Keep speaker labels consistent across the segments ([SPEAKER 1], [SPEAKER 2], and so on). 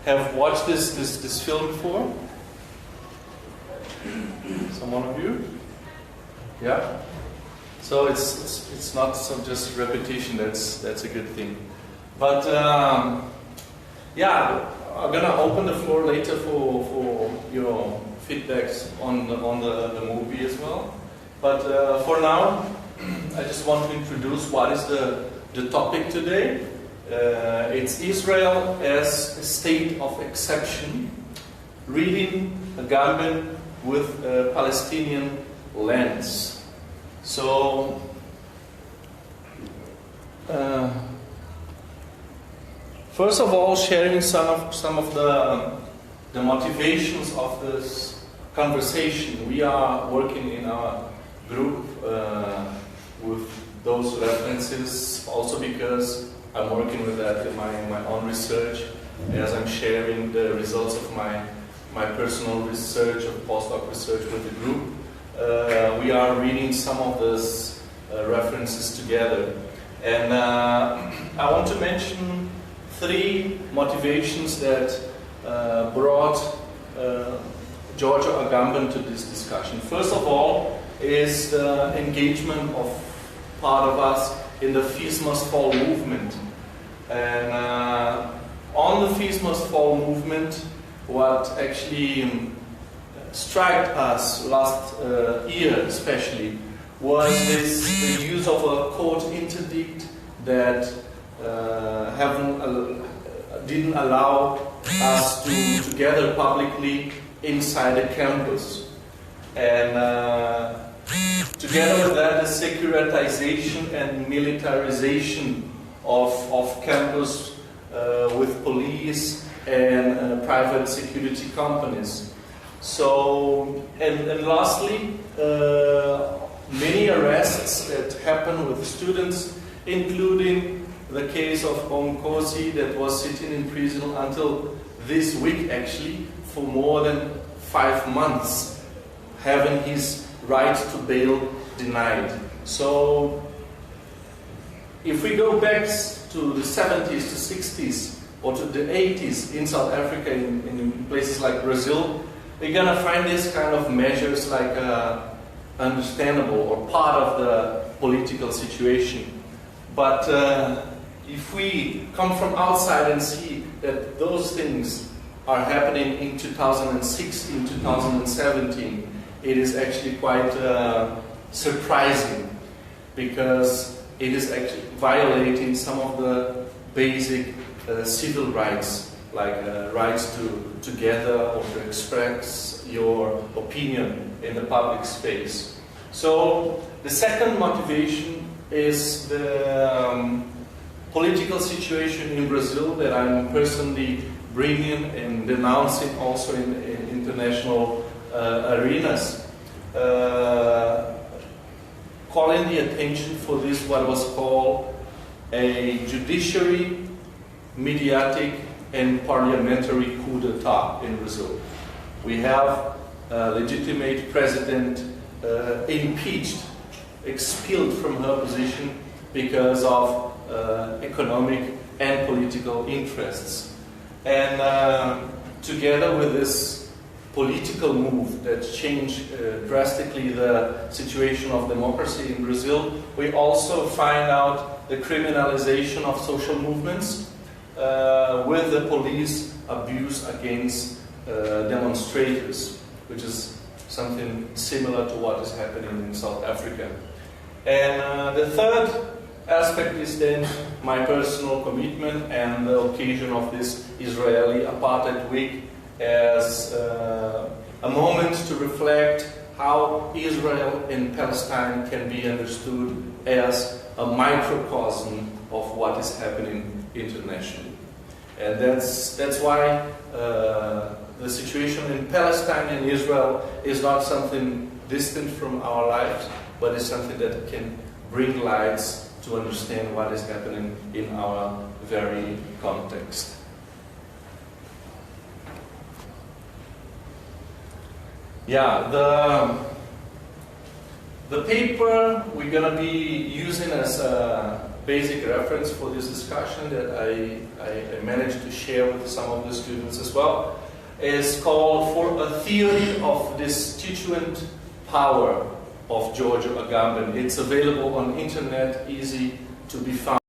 [SPEAKER 1] have watched this film before? Someone of you? Yeah. So it's not some just repetition. That's a good thing. But yeah, I'm gonna open the floor later for your feedbacks on the movie as well. But for now, I just want to introduce what is the topic today. It's Israel as a state of exception, reading Agamben with a Palestinian lens. So, first of all, sharing some of the motivations of this conversation. We are working in our group with those references, also because I'm working with that in my own research, as I'm sharing the results of my personal research, of postdoc research with the group. We are reading some of those references together. And I want to mention 3 motivations that brought GIORGIO Agamben to this discussion. First of all is the engagement of part of us in the Fees Must Fall movement. And on the Fees Must Fall movement, what actually struck us last year especially was the use of a quote interdict that didn't allow us to gather publicly inside the campus. And together with that, the securitization and militarization of campus with police and private security companies. So, and lastly, many arrests that happen with students, including the case of Koch that was sitting in prison until this week actually for more than 5 months, having his right to bail denied. So if we go back to the 70s, to 60s, or to the 80s in South Africa, in places like Brazil, we're gonna find this kind of measures like understandable or part of the political situation. But if we come from outside and see that those things are happening in 2016, 2017, it is actually quite surprising, because it is actually violating some of the basic civil rights, like rights to gather or to express your opinion in the public space. So the second motivation is the political situation in Brazil that I'm personally bringing and denouncing also in international arenas, calling the attention for this, what was called a judiciary, mediatic, and parliamentary coup d'etat in Brazil. We have a legitimate president impeached, expelled from her position because of economic and political interests. And together with this political move that changed drastically the situation of democracy in Brazil, we also find out the criminalization of social movements with the police abuse against demonstrators, which is something similar to what is happening in South Africa. And the third aspect is then my personal commitment and the occasion of this Israeli Apartheid Week as a moment to reflect how Israel and Palestine can be understood as a microcosm of what is happening internationally. And that's why the situation in Palestine and Israel is not something distant from our lives, but is something that can bring lights to understand what is happening in our very context. Yeah, the paper we're going to be using as a basic reference for this discussion that I managed to share with some of the students as well is called For a Theory of Destituent Power of Giorgio Agamben. It's available on internet, easy to be found.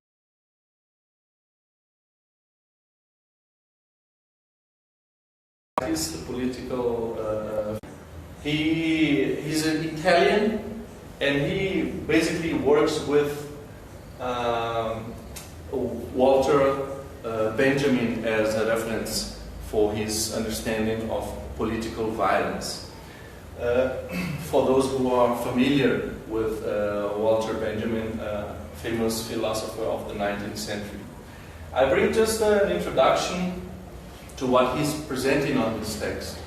[SPEAKER 1] He's the political. He's an Italian, and he basically works with Walter Benjamin as a reference for his understanding of political violence. For those who are familiar with Walter Benjamin, famous philosopher of the 19th century, I bring just an introduction to what he's presenting on this text.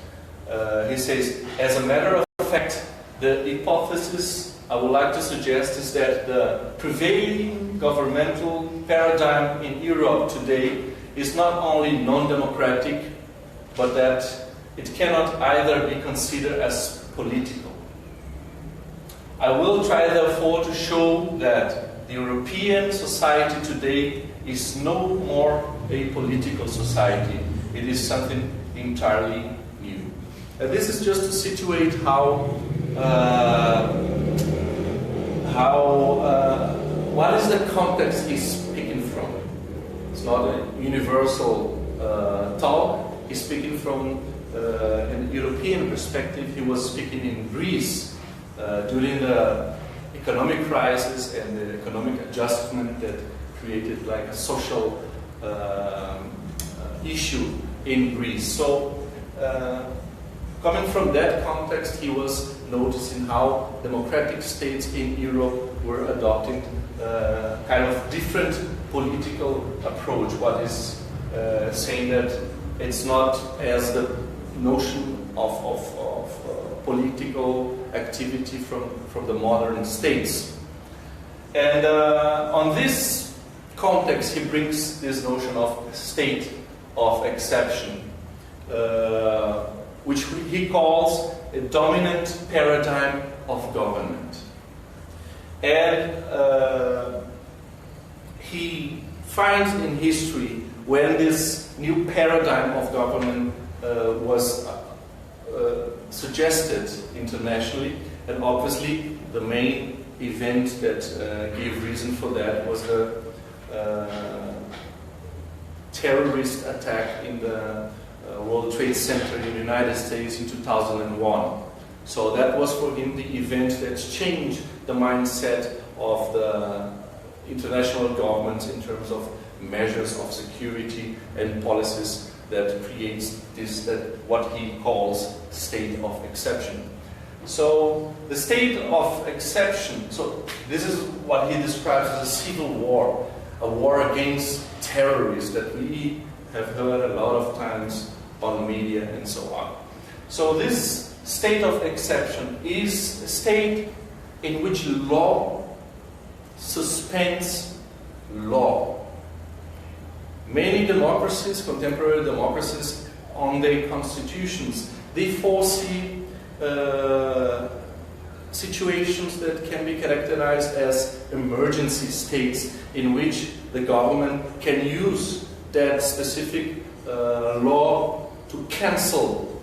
[SPEAKER 1] He says, as a matter of fact, the hypothesis I would like to suggest is that the prevailing governmental paradigm in Europe today is not only non-democratic, but that it cannot either be considered as political. I will try therefore to show that the European society today is no more a political society. It is something entirely new. And this is just to situate what is the context he's speaking from. It's not a universal talk. He's speaking from an European perspective. He was speaking in Greece during the economic crisis and the economic adjustment that created like a social issue in Greece. So coming from that context, he was noticing how democratic states in Europe were adopting kind of different political approach. What is saying that it's not as the notion of political activity from the modern states. And on this context, he brings this notion of state of exception, which he calls a dominant paradigm of government. And he finds in history when this new paradigm of government was suggested internationally, and obviously the main event that gave reason for that was the terrorist attack in the World Trade Center in the United States in 2001. So that was for him the event that changed the mindset of the international governments in terms of measures of security and policies that creates this, that what he calls state of exception. So the state of exception, so this is what he describes as a civil war, a war against terrorists that we have heard a lot of times on media and so on. So this state of exception is a state in which law suspends law. Many democracies, contemporary democracies, on their constitutions, they foresee situations that can be characterized as emergency states in which the government can use that specific law to cancel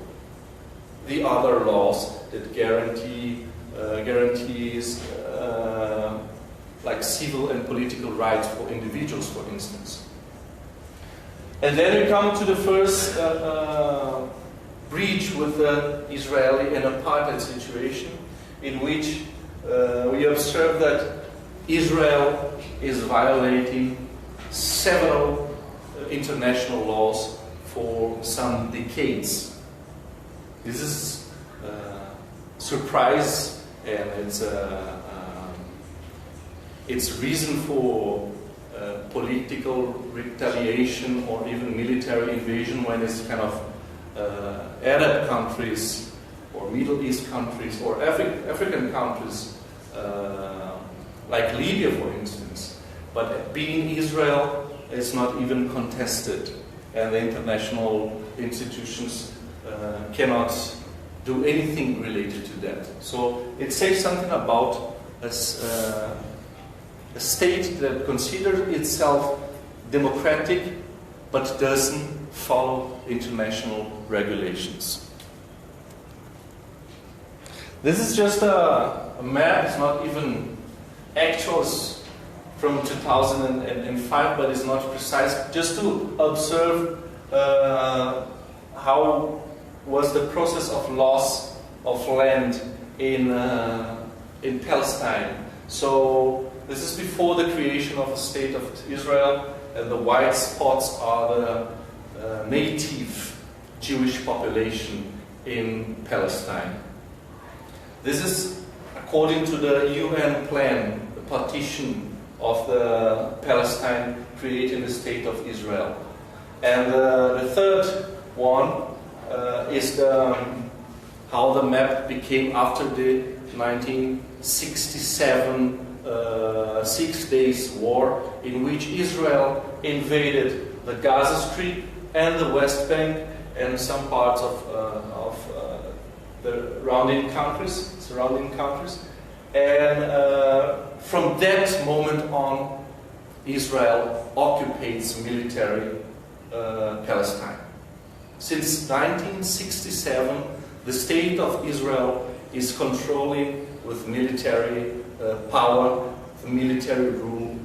[SPEAKER 1] the other laws that guarantees like civil and political rights for individuals, for instance. And then we come to the first breach with the Israeli and apartheid situation, in which we observe that Israel is violating several international laws for some decades. This is surprise, and it's reason for political retaliation or even military invasion when it's kind of Arab countries or Middle East countries or African countries like Libya, for instance. But being Israel, it's not even contested, and the international institutions cannot do anything related to that. So it says something about us a state that considers itself democratic but doesn't follow international regulations. This is just a map. It's not even actual. It's from 2005, but it's not precise. Just to observe how was the process of loss of land in Palestine. So this is before the creation of the state of Israel, and the white spots are the native Jewish population in Palestine. This is according to the UN plan, the partition of the Palestine creating the state of Israel. And the third one is how the map became after the 1967 6 Days War, in which Israel invaded the Gaza Strip and the West Bank and some parts of the surrounding countries. And from that moment on, Israel occupies military Palestine. Since 1967, the state of Israel is controlling with military power, the military rule,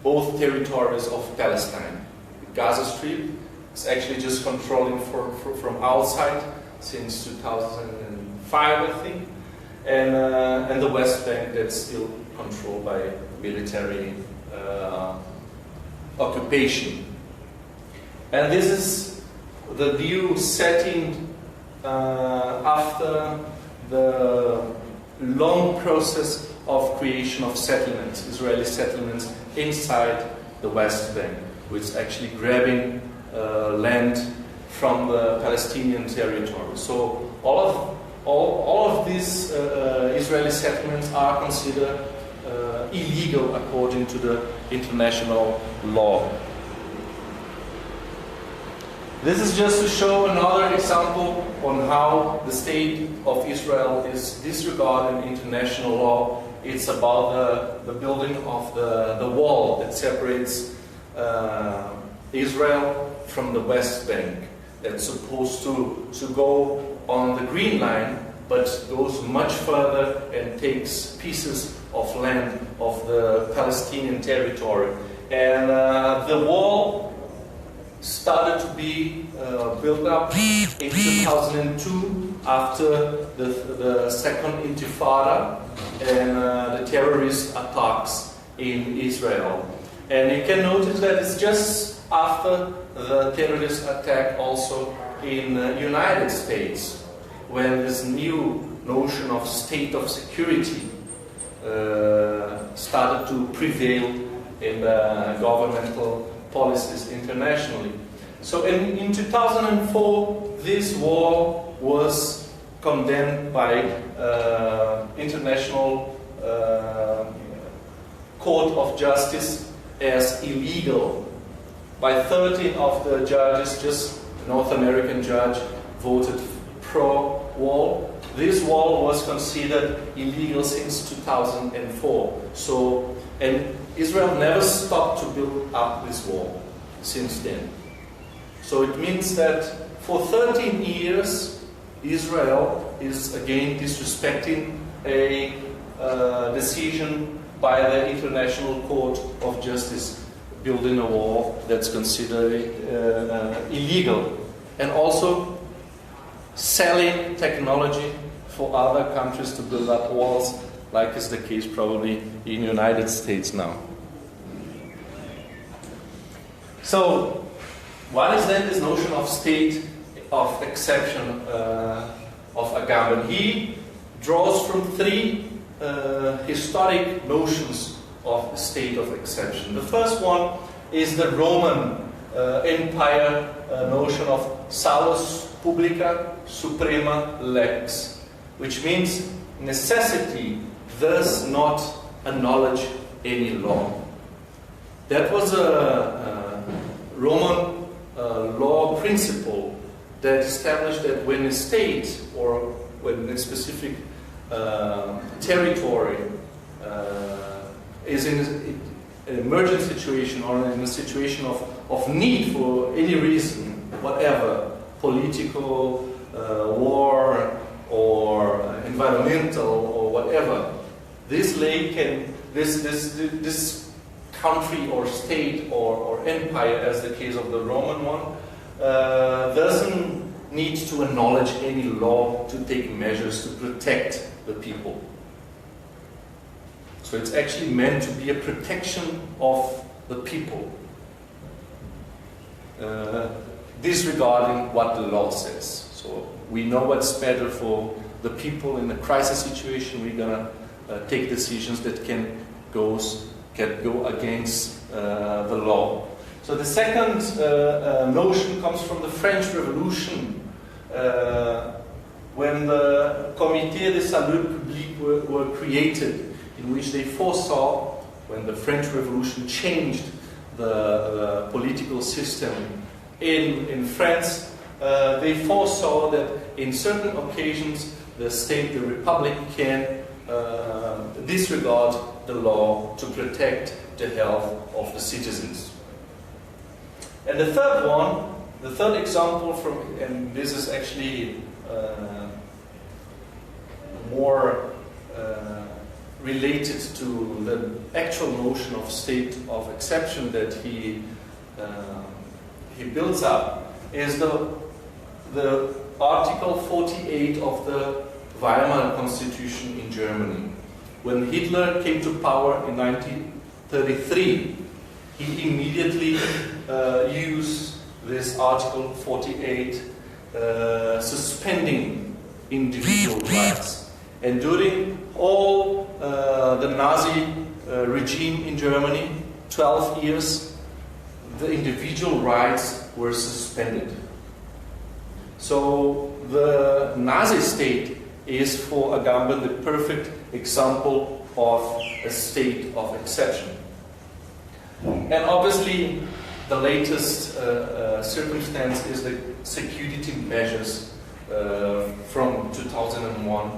[SPEAKER 1] both territories of Palestine. The Gaza Strip is actually just controlling from outside since 2005, I think, and the West Bank that's still controlled by military occupation. And this is the new setting after the long process of creation of settlements, Israeli settlements inside the West Bank, which is actually grabbing land from the Palestinian territory. So all of these Israeli settlements are considered illegal according to the international law. This is just to show another example on how the state of Israel is disregarding international law. It's about the building of the wall that separates Israel from the West Bank. That's supposed to go on the Green Line, but goes much further and takes pieces of land of the Palestinian territory. And the wall started to be built up in 2002 after the second Intifada and the terrorist attacks in Israel. And you can notice that it's just after the terrorist attack also in the United States, when this new notion of state of security started to prevail in the governmental policies internationally. So in 2004, this war was condemned by International Court of Justice as illegal. By 13 of the judges, just a North American judge voted pro-wall. This wall was considered illegal since 2004. So, and Israel never stopped to build up this wall since then. So it means that for 13 years, Israel is again disrespecting a decision by the International Court of Justice, building a wall that's considered illegal, and also selling technology for other countries to build up walls, like is the case probably in the United States now. So, what is then this notion of state of exception of Agamben? He draws from three historic notions of state of exception. The first one is the Roman Empire notion of salus publica suprema lex, which means necessity does not acknowledge any law. That was a Roman law principle that established that when a state or when a specific territory is in an emergent situation or in a situation of need for any reason, whatever, political, war, or environmental, or whatever, this country or state or empire, as the case of the Roman one, doesn't need to acknowledge any law to take measures to protect the people. So it's actually meant to be a protection of the people, disregarding what the law says. So we know what's better for the people in a crisis situation. We're gonna take decisions that can go against the law. So the second notion comes from the French Revolution, when the Comité de Salut Public were created, in which they foresaw, when the French Revolution changed the political system in France, they foresaw that in certain occasions the state, the republic, can disregard the law to protect the health of the citizens. And the third one, the third example from, and this is actually more related to the actual notion of state of exception that he builds up, is the Article 48 of the Weimar Constitution in Germany. When Hitler came to power in 1933, he immediately used this Article 48, suspending individual rights. And during all the Nazi regime in Germany, 12 years, the individual rights were suspended. So the Nazi state is, for Agamben, the perfect example of a state of exception. And obviously, the latest circumstance is the security measures from 2001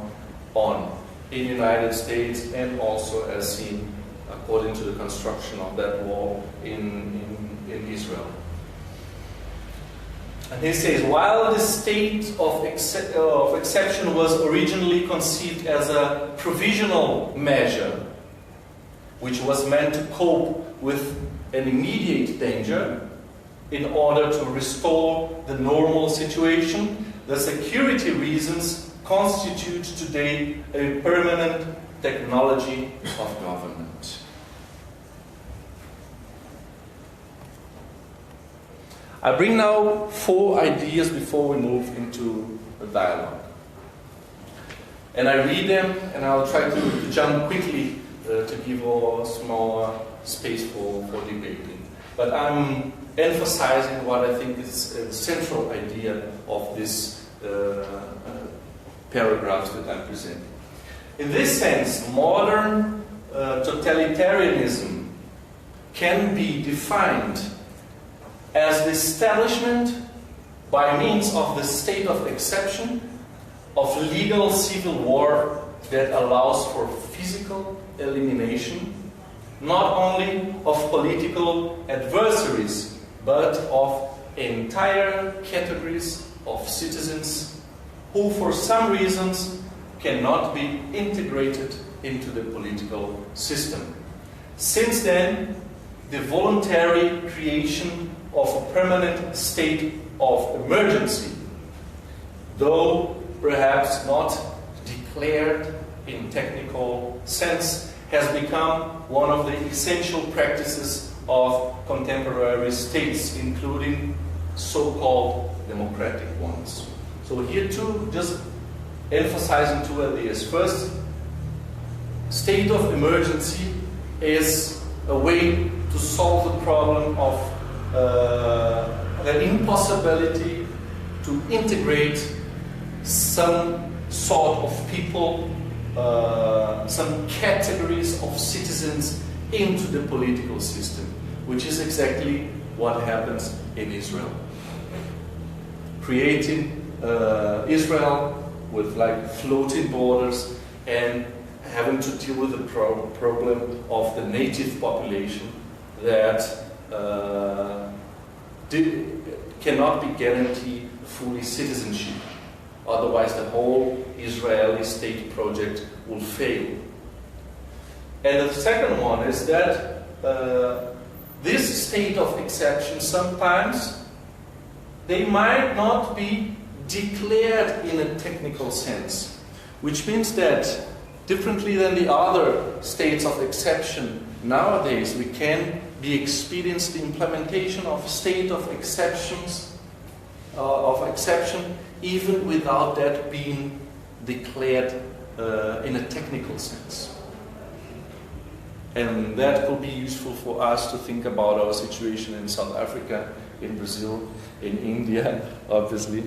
[SPEAKER 1] on in the United States, and also as seen according to the construction of that wall in Israel. And he says, while the state of exception was originally conceived as a provisional measure, which was meant to cope with an immediate danger in order to restore the normal situation, the security reasons constitute today a permanent technology of government. I bring now 4 ideas before we move into the dialogue. And I read them, and I'll try to jump quickly to give a smaller space for debating. But I'm emphasizing what I think is a central idea of this paragraphs that I'm presenting. In this sense, modern totalitarianism can be defined as the establishment, by means of the state of exception, of legal civil war that allows for physical elimination, not only of political adversaries, but of entire categories of citizens who, for some reasons, cannot be integrated into the political system. Since then, the voluntary creation of a permanent state of emergency, though perhaps not declared in technical sense, has become one of the essential practices of contemporary states, including so-called democratic ones. So here too, just emphasizing 2 ideas. First, state of emergency is a way to solve the problem of the impossibility to integrate some sort of people, some categories of citizens into the political system, which is exactly what happens in Israel. Creating Israel with like floating borders and having to deal with the problem of the native population that cannot be guaranteed fully citizenship. Otherwise, the whole Israeli state project will fail. And the second one is that this state of exception sometimes they might not be declared in a technical sense, which means that differently than the other states of exception, nowadays we can be experienced the implementation of state of exceptions, of exception, even without that being declared in a technical sense. And that could be useful for us to think about our situation in South Africa, in Brazil, in India, obviously,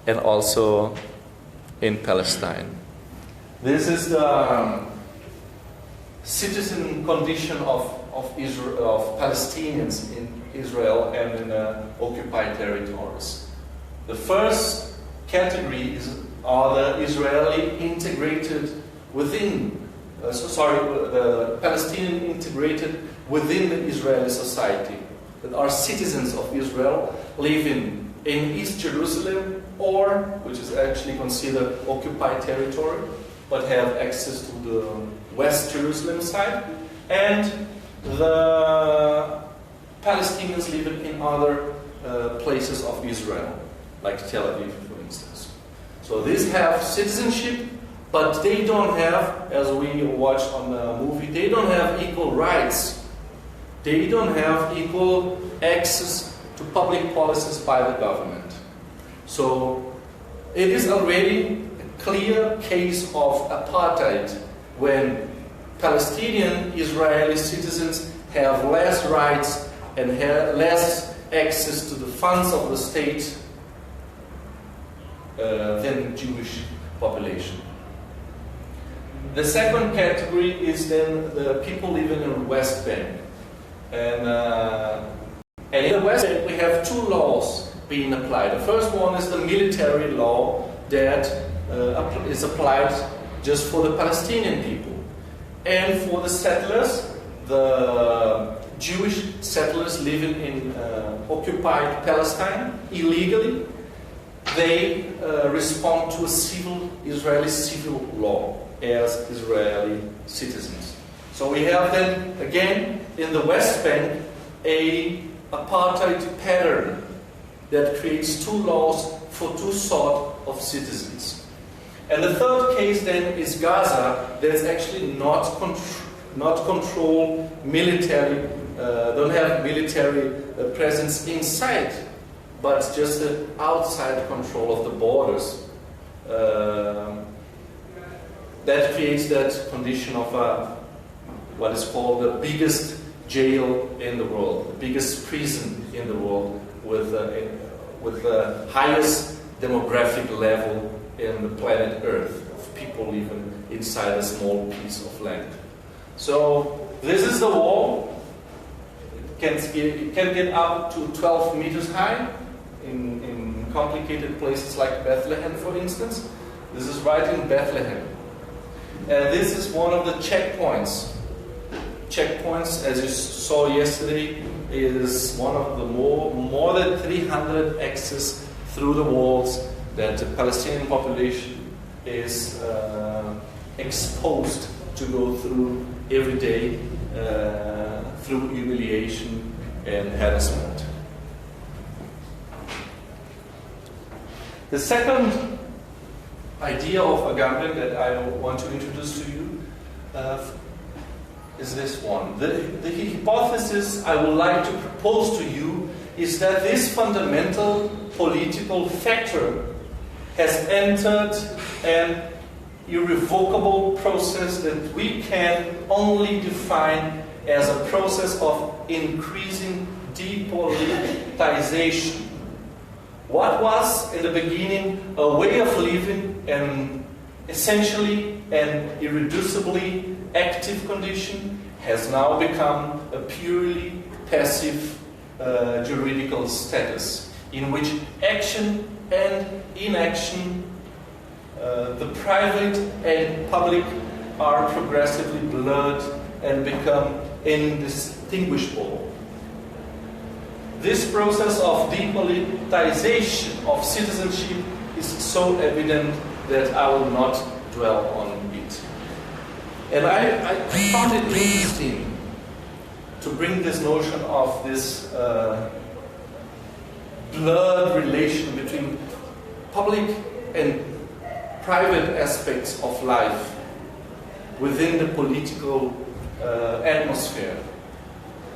[SPEAKER 1] and also in Palestine. This is the citizen condition of Palestinians in Israel and in occupied territories. The first category are the Israeli integrated within, the Palestinian integrated within the Israeli society, that are citizens of Israel living in East Jerusalem, or, which is actually considered occupied territory, but have access to the West Jerusalem side, and the Palestinians living in other places of Israel, like Tel Aviv, for instance. So these have citizenship, but they don't have, as we watched on the movie, they don't have equal rights. They don't have equal access to public policies by the government. So it is already a clear case of apartheid when Palestinian Israeli citizens have less rights and have less access to the funds of the state than the Jewish population. The second category is then the people living in the West Bank. And in the West Bank we have two laws being applied. The first one is the military law that is applied just for the Palestinian people. And for the settlers, the Jewish settlers living in occupied Palestine illegally, they respond to a Israeli civil law as Israeli citizens. So we have then, again, in the West Bank, a apartheid pattern that creates two laws for two sorts of citizens. And the third case then is Gaza. There's actually not control military, don't have military presence inside, but just the outside control of the borders. That creates that condition of what is called the biggest jail in the world, the biggest prison in the world, with the highest demographic level in the planet Earth, of people living inside a small piece of land. So this is the wall. It can get up to 12 meters high in complicated places like Bethlehem, for instance. This is right in Bethlehem. And this is one of the checkpoints. Checkpoints, as you saw yesterday, is one of the more than 300 access through the walls that the Palestinian population is exposed to go through every day through humiliation and harassment. The second idea of Agamben that I want to introduce to you is this one. The hypothesis I would like to propose to you is that this fundamental political factor has entered an irrevocable process that we can only define as a process of increasing depoliticization. What was in the beginning a way of living and essentially an irreducibly active condition has now become a purely passive juridical status in which action and inaction the private and public are progressively blurred and become indistinguishable. This process of depoliticization of citizenship is so evident that I will not dwell on it. And I found it interesting to bring this notion of this blurred relation between public and private aspects of life within the political atmosphere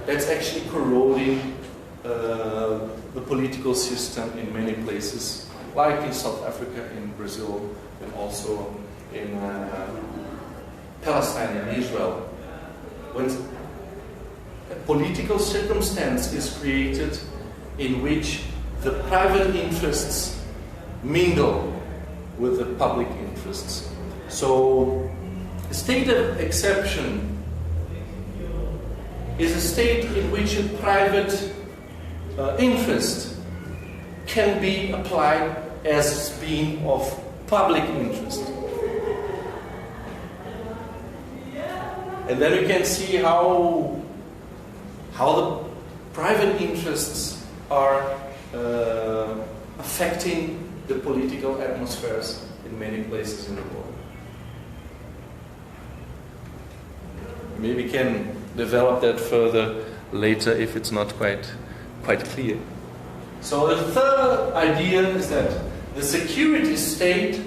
[SPEAKER 1] that's actually corroding the political system in many places, like in South Africa, in Brazil, and also in Palestine and Israel. When a political circumstance is created in which the private interests mingle with the public interests. So, a state of exception is a state in which a private interest can be applied as being of public interest. And then we can see how the private interests are affecting the political atmospheres in many places in the world. Maybe we can develop that further later if it's not quite clear. So the third idea is that the security state,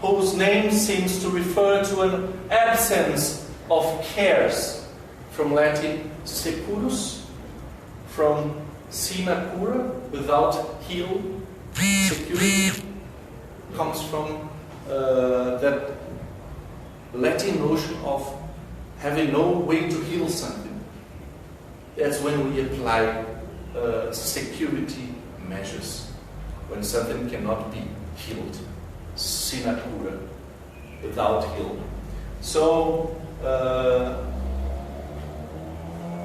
[SPEAKER 1] whose name seems to refer to an absence of cares, from Latin securus, from sine cura, without heal. Security comes from that Latin notion of having no way to heal something. That's when we apply security measures, when something cannot be healed. Sine cura, without heal. So,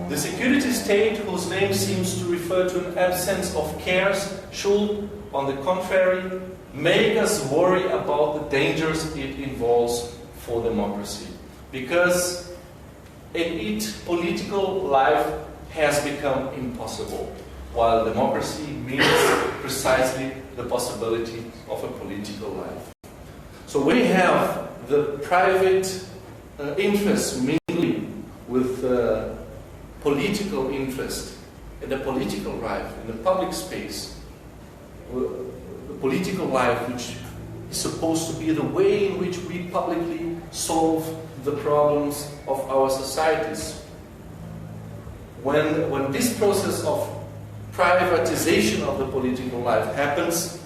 [SPEAKER 1] the security state, whose name seems to refer to an absence of cares, should, on the contrary, make us worry about the dangers it involves for democracy. Because in it, political life has become impossible, while democracy means precisely the possibility of a political life. So we have the private interests mingling with political interest in the political life, in the public space, the political life which is supposed to be the way in which we publicly solve the problems of our societies. When this process of privatization of the political life happens,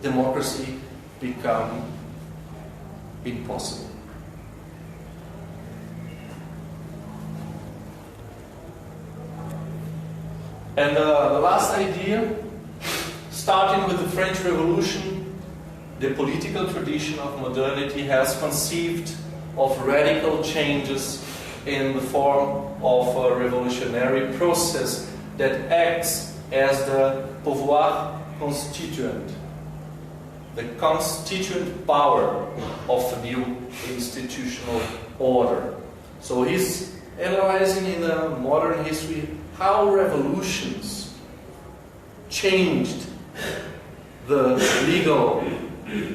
[SPEAKER 1] democracy becomes impossible. And the last idea, starting with the French Revolution, the political tradition of modernity has conceived of radical changes in the form of a revolutionary process that acts as the pouvoir constituent, the constituent power of the new institutional order. So he's analyzing in the modern history how revolutions changed the legal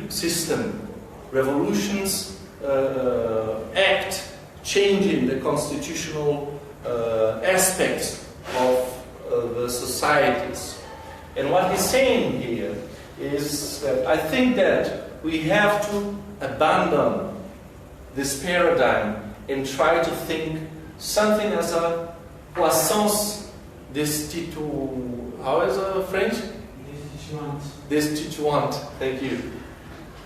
[SPEAKER 1] system. Revolutions act changing the constitutional aspects of the societies. And what he's saying here is that I think that we have to abandon this paradigm and try to think something as a croissance destituent. How is it French? Destituent. Thank you.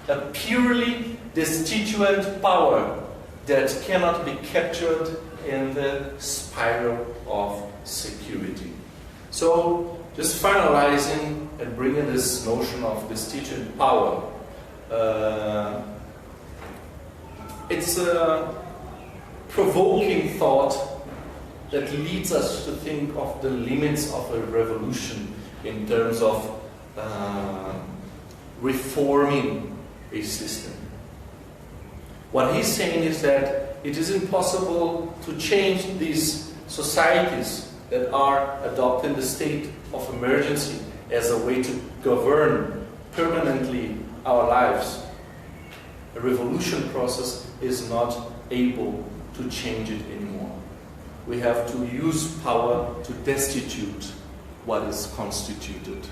[SPEAKER 1] A purely destituent power that cannot be captured in the spiral of security. So, just finalizing and bringing this notion of destituent power, it's a provoking thought that leads us to think of the limits of a revolution in terms of reforming a system. What he's saying is that it is impossible to change these societies that are adopting the state of emergency as a way to govern permanently our lives. A revolution process is not able to change it anymore. We have to use power to destitute what is constituted.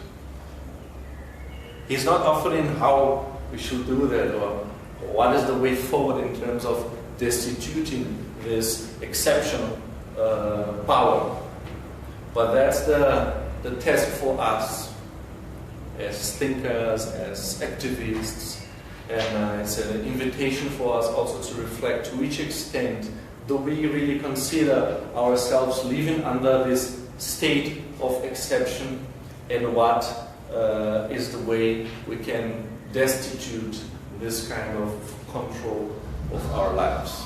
[SPEAKER 1] He's not offering how we should do that or what is the way forward in terms of destituting this exceptional power. But that's the task for us as thinkers, as activists, and it's an invitation for us also to reflect to which extent do we really consider ourselves living under this state of exception, and what is the way we can destitute this kind of control of our lives.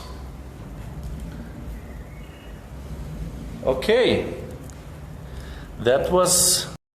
[SPEAKER 1] Okay, that was